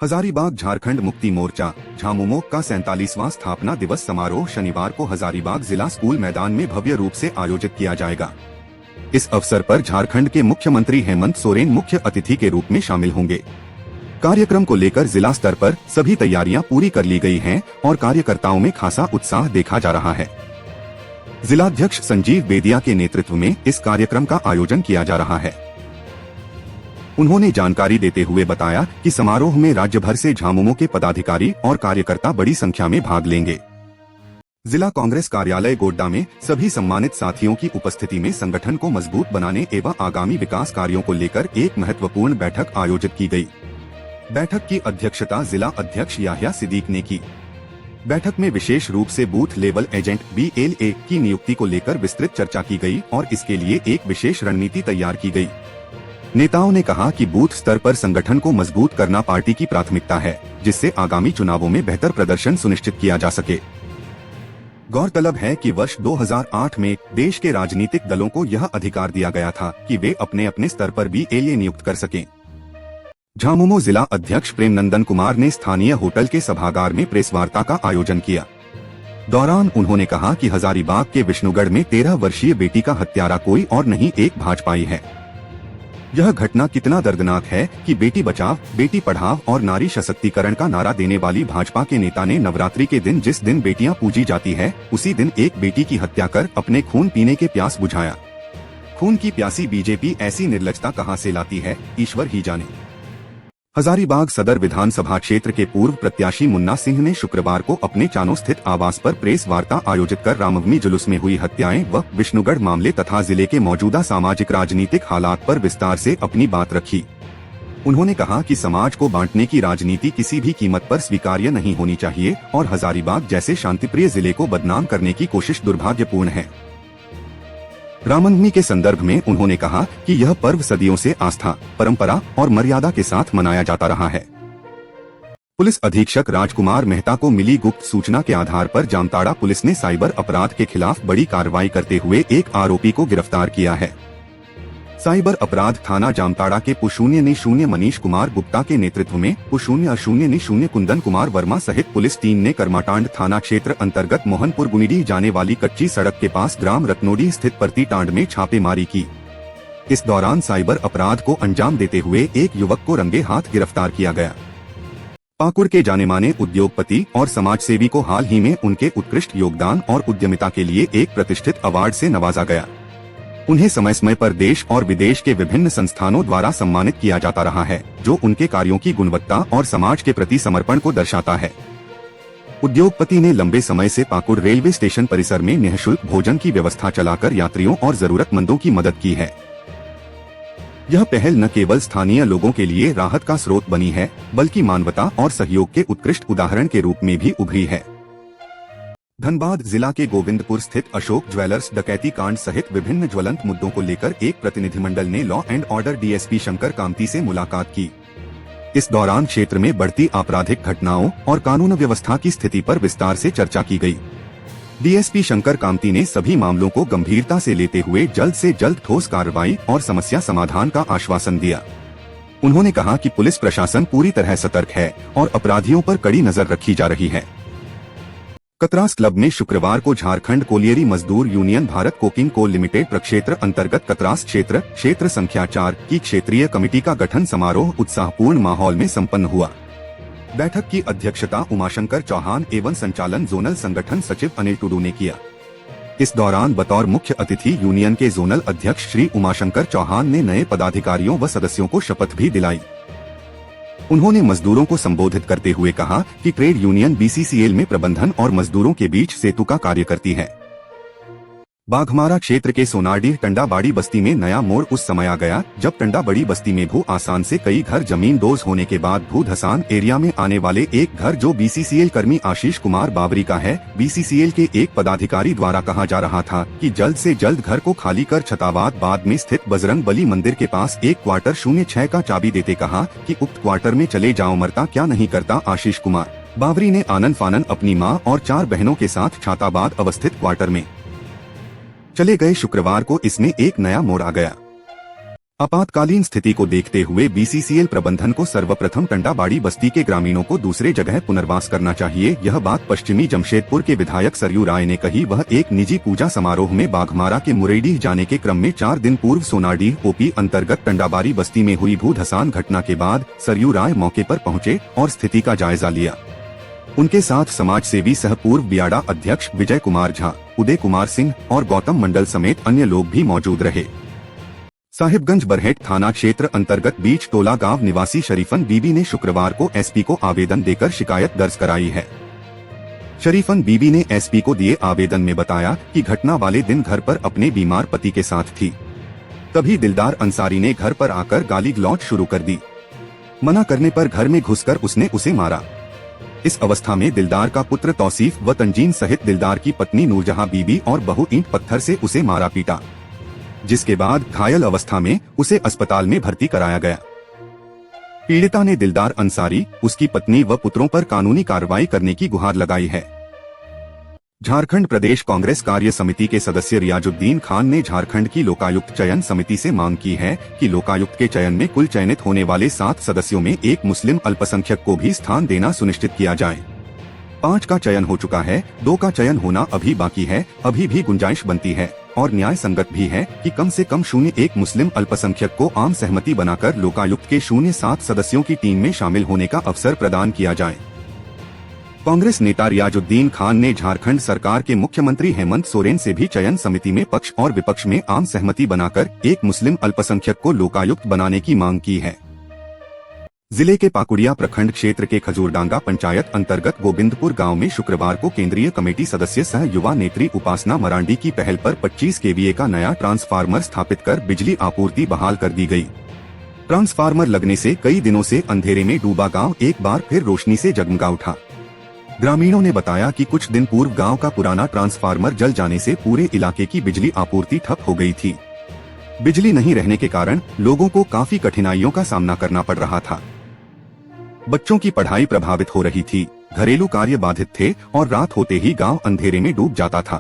हजारीबाग झारखंड मुक्ति मोर्चा झामुमो का 47वां स्थापना दिवस समारोह शनिवार को हजारीबाग जिला स्कूल मैदान में भव्य रूप से आयोजित किया जाएगा। इस अवसर पर झारखंड के मुख्यमंत्री हेमंत सोरेन मुख्य अतिथि के रूप में शामिल होंगे। कार्यक्रम को लेकर जिला स्तर पर सभी तैयारियां पूरी कर ली गई हैं और कार्यकर्ताओं में खासा उत्साह देखा जा रहा है। जिलाध्यक्ष संजीव बेदिया के नेतृत्व में इस कार्यक्रम का आयोजन किया जा रहा है। उन्होंने जानकारी देते हुए बताया कि समारोह में राज्य भर से झामुमो के पदाधिकारी और कार्यकर्ता बड़ी संख्या में भाग लेंगे। जिला कांग्रेस कार्यालय गोड्डा में सभी सम्मानित साथियों की उपस्थिति में संगठन को मजबूत बनाने एवं आगामी विकास कार्यों को लेकर एक महत्वपूर्ण बैठक आयोजित की गई। बैठक की अध्यक्षता जिला अध्यक्ष याह्या सिद्दीक ने की। बैठक में विशेष रूप से बूथ लेवल एजेंट BLA की नियुक्ति को लेकर विस्तृत चर्चा की गई और इसके लिए एक विशेष रणनीति तैयार की गई। नेताओं ने कहा कि बूथ स्तर पर संगठन को मजबूत करना पार्टी की प्राथमिकता है, जिससे आगामी चुनावों में बेहतर प्रदर्शन सुनिश्चित किया जा सके। गौरतलब है कि वर्ष 2008 में देश के राजनीतिक दलों को यह अधिकार दिया गया था कि वे अपने अपने स्तर पर BLA नियुक्त कर सकें। झामुमो जिला अध्यक्ष प्रेमनंदन कुमार ने स्थानीय होटल के सभागार में प्रेस वार्ता का आयोजन किया। दौरान उन्होंने कहा कि हजारीबाग के विष्णुगढ़ में 13 वर्षीय बेटी का हत्यारा कोई और नहीं एक भाजपाई है। यह घटना कितना दर्दनाक है कि बेटी बचाओ, बेटी पढ़ाओ और नारी सशक्तिकरण का नारा देने वाली भाजपा के नेता ने नवरात्रि के दिन जिस दिन बेटियां पूजी जाती है, उसी दिन एक बेटी की हत्या कर अपने खून पीने के प्यास बुझाया। खून की प्यासी बीजेपी ऐसी निर्लजता कहां से लाती है, ईश्वर ही जाने। हजारीबाग सदर विधानसभा क्षेत्र के पूर्व प्रत्याशी मुन्ना सिंह ने शुक्रवार को अपने चानो स्थित आवास पर प्रेस वार्ता आयोजित कर रामनवमी जुलूस में हुई हत्याएं व विष्णुगढ़ मामले तथा जिले के मौजूदा सामाजिक राजनीतिक हालात पर विस्तार से अपनी बात रखी। उन्होंने कहा कि समाज को बांटने की राजनीति किसी भी कीमत पर स्वीकार्य नहीं होनी चाहिए और हजारीबाग जैसे शांतिप्रिय जिले को बदनाम करने की कोशिश दुर्भाग्यपूर्ण है। रामनवमी के संदर्भ में उन्होंने कहा कि यह पर्व सदियों से आस्था, परंपरा और मर्यादा के साथ मनाया जाता रहा है। पुलिस अधीक्षक राजकुमार मेहता को मिली गुप्त सूचना के आधार पर जामताड़ा पुलिस ने साइबर अपराध के खिलाफ बड़ी कार्रवाई करते हुए एक आरोपी को गिरफ्तार किया है। साइबर अपराध थाना जामताड़ा के pu0 मनीष कुमार गुप्ता के नेतृत्व में pu0 कुंदन कुमार वर्मा सहित पुलिस टीम ने करमाटांड थाना क्षेत्र अंतर्गत मोहनपुर गुनीडीह जाने वाली कच्ची सड़क के पास ग्राम रत्नोडी स्थित परतीटांड में छापेमारी की। इस दौरान साइबर अपराध को अंजाम देते हुए एक युवक को रंगे हाथ गिरफ्तार किया गया। पाकुड़ के जाने माने उद्योगपति और समाजसेवी को हाल ही में उनके उत्कृष्ट योगदान और उद्यमिता के लिए एक प्रतिष्ठित अवार्ड से नवाजा गया। उन्हें समय समय पर देश और विदेश के विभिन्न संस्थानों द्वारा सम्मानित किया जाता रहा है, जो उनके कार्यों की गुणवत्ता और समाज के प्रति समर्पण को दर्शाता है। उद्योगपति ने लंबे समय से पाकुड़ रेलवे स्टेशन परिसर में निःशुल्क भोजन की व्यवस्था चलाकर यात्रियों और जरूरतमंदों की मदद की है। यह पहल न केवल स्थानीय लोगों के लिए राहत का स्रोत बनी है, बल्कि मानवता और सहयोग के उत्कृष्ट उदाहरण के रूप में भी उभरी है। धनबाद जिला के गोविंदपुर स्थित अशोक ज्वेलर्स डकैती कांड सहित विभिन्न ज्वलंत मुद्दों को लेकर एक प्रतिनिधिमंडल ने law and order DSP Shankar Kamati से मुलाकात की। इस दौरान क्षेत्र में बढ़ती आपराधिक घटनाओं और कानून व्यवस्था की स्थिति पर विस्तार से चर्चा की गई। DSP शंकर कामती ने सभी मामलों को गंभीरता से लेते हुए जल्द से जल्द ठोस कार्रवाई और समस्या समाधान का आश्वासन दिया। उन्होंने कहा कि पुलिस प्रशासन पूरी तरह सतर्क है और अपराधियों पर कड़ी नजर रखी जा रही है। कतरास क्लब में शुक्रवार को झारखंड कोलियरी मजदूर union Bharat coking coal limited प्रक्षेत्र अंतर्गत कतरास क्षेत्र संख्या 4 की क्षेत्रीय कमेटी का गठन समारोह उत्साहपूर्ण माहौल में संपन्न हुआ। बैठक की अध्यक्षता उमाशंकर चौहान एवं संचालन जोनल संगठन सचिव अनिल टुडू ने किया। इस दौरान बतौर मुख्य अतिथि यूनियन के जोनल अध्यक्ष श्री उमाशंकर चौहान ने नए पदाधिकारियों व सदस्यों को शपथ भी दिलाई। उन्होंने मजदूरों को संबोधित करते हुए कहा कि ट्रेड यूनियन BCCL में प्रबंधन और मजदूरों के बीच सेतु का कार्य करती है। बाघमारा क्षेत्र के सोनाडीह टंडाबाड़ी बस्ती में नया मोड़ उस समय आ गया जब टंडाबड़ी बस्ती में भू आसान से कई घर जमीन दोज होने के बाद भू धसान एरिया में आने वाले एक घर जो BCCL कर्मी आशीष कुमार बाबरी का है, BCCL के एक पदाधिकारी द्वारा कहा जा रहा था कि जल्द से जल्द घर को खाली कर छताबाद में स्थित बजरंग बली मंदिर के पास एक क्वार्टर 06 का चाबी देते कहा कि उक्त क्वार्टर में चले जाओ, मरता क्या नहीं करता। आशीष कुमार बाबरी ने आनन फानन अपनी मां और 4 बहनों के साथ छताबाद अवस्थित क्वार्टर में चले गए। शुक्रवार को इसमें एक नया मोड़ आ गया। आपातकालीन स्थिति को देखते हुए बीसीसीएल प्रबंधन को सर्वप्रथम टंडाबाड़ी बस्ती के ग्रामीणों को दूसरे जगह पुनर्वास करना चाहिए। यह बात पश्चिमी जमशेदपुर के विधायक सरयू राय ने कही। वह एक निजी पूजा समारोह में बाघमारा के मुरैडीह जाने के क्रम में 4 दिन पूर्व सोनाडीह ओपी अंतर्गत टंडाबाड़ी बस्ती में हुई भूधसान घटना के बाद सरयू राय मौके पर पहुँचे और स्थिति का जायजा लिया। उनके साथ समाज सेवी सह पूर्व बियाडा अध्यक्ष विजय कुमार झा, उदय कुमार सिंह और गौतम मंडल समेत अन्य लोग भी मौजूद रहे। साहिबगंज बरहेट थाना क्षेत्र अंतर्गत बीच टोला गांव निवासी शरीफन बीबी ने शुक्रवार को एसपी को आवेदन देकर शिकायत दर्ज कराई है। शरीफन बीबी ने एसपी को दिए आवेदन में बताया कि घटना वाले दिन घर पर अपने बीमार पति के साथ थी। तभी दिलदार अंसारी ने घर पर आकर गाली गलौज शुरू कर दी। मना करने पर घर में घुसकर उसने उसे मारा। इस अवस्था में दिलदार का पुत्र तौसीफ व तंजीन सहित दिलदार की पत्नी नूरजहां बीबी और बहू ईंट पत्थर से उसे मारा पीटा, जिसके बाद घायल अवस्था में उसे अस्पताल में भर्ती कराया गया। पीड़िता ने दिलदार अंसारी, उसकी पत्नी व पुत्रों पर कानूनी कार्रवाई करने की गुहार लगाई है। झारखंड प्रदेश कांग्रेस कार्य समिति के सदस्य रियाजुद्दीन खान ने झारखंड की लोकायुक्त चयन समिति से मांग की है कि लोकायुक्त के चयन में कुल चयनित होने वाले 7 सदस्यों में एक मुस्लिम अल्पसंख्यक को भी स्थान देना सुनिश्चित किया जाए। 5 का चयन हो चुका है, 2 का चयन होना अभी बाकी है। अभी भी गुंजाइश बनती है और न्याय संगत भी है कि कम से कम 0.1 मुस्लिम अल्पसंख्यक को आम सहमति बनाकर लोकायुक्त के 0.7 सदस्यों की टीम में शामिल होने का अवसर प्रदान किया जाए। कांग्रेस नेता रियाजुद्दीन खान ने झारखंड सरकार के मुख्यमंत्री हेमंत सोरेन से भी चयन समिति में पक्ष और विपक्ष में आम सहमति बनाकर एक मुस्लिम अल्पसंख्यक को लोकायुक्त बनाने की मांग की है। जिले के पाकुड़िया प्रखंड क्षेत्र के खजूरडांगा पंचायत अंतर्गत गोविंदपुर गांव में शुक्रवार को केंद्रीय कमेटी सदस्य सह युवा नेत्री उपासना मरांडी की पहल पर 25 केवीए का नया ट्रांसफार्मर स्थापित कर बिजली आपूर्ति बहाल कर दी गई। ट्रांसफार्मर लगने से कई दिनों से अंधेरे में डूबा गांव एक बार फिर रोशनी से जगमगा उठा। ग्रामीणों ने बताया कि कुछ दिन पूर्व गांव का पुराना ट्रांसफार्मर जल जाने से पूरे इलाके की बिजली आपूर्ति ठप हो गई थी। बिजली नहीं रहने के कारण लोगों को काफी कठिनाइयों का सामना करना पड़ रहा था। बच्चों की पढ़ाई प्रभावित हो रही थी, घरेलू कार्य बाधित थे और रात होते ही गांव अंधेरे में डूब जाता था।